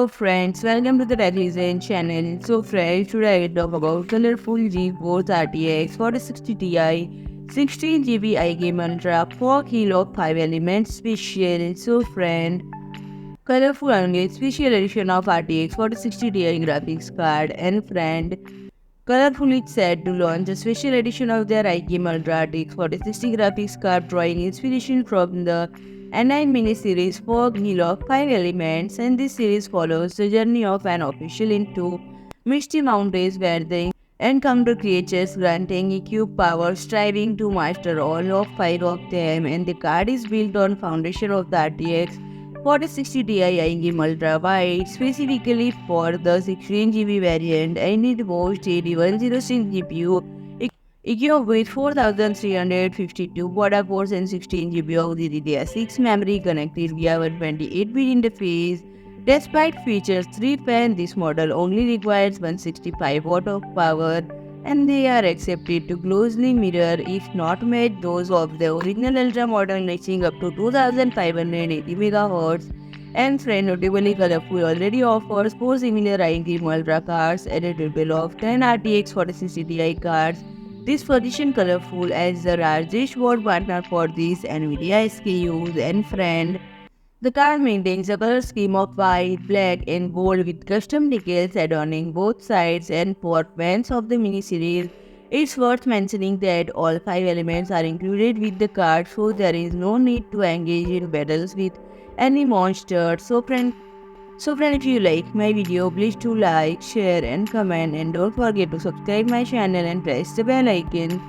Hello friends, welcome to the Television channel. So friends, today I talk about colorful GeForce RTX 4060 Ti 16GB iGame Ultra 4 kg 5 elements special. So friend, colorful unveils special edition of RTX 4060 Ti graphics card and friend, colorful is set to launch a special edition of their iGame Ultra RTX 4060 graphics card drawing inspiration from the N9 miniseries 4 of 5 elements, and this series follows the journey of an official into misty mountains where they encounter creatures granting EQ power, striving to master all of 5 of them, and the card is built on foundation of the RTX 4060 Ti iGame Ultra Wide specifically for the 16GB variant, and it boasts a 106 GPU equipped with 4352 quad cores and 16GB of the DDR6 memory connected via a 28-bit interface. Despite features 3 fan, this model only requires 165 watt of power, and they are accepted to closely mirror, if not match, those of the original Ultra model, reaching up to 2580 MHz. And friend, notably colorful already offers 4 similar iGame Ultra cards at a total of 10 RTX 4060 Ti cards. This position colorful as the largest board partner for these NVIDIA SKUs, and friend. The car maintains a color scheme of white, black, and gold with custom decals adorning both sides and for fans of the miniseries. It's worth mentioning that all 5 elements are included with the card, so there is no need to engage in battles with any monsters. So friend, if you like my video, please do like, share and comment, and don't forget to subscribe my channel and press the bell icon.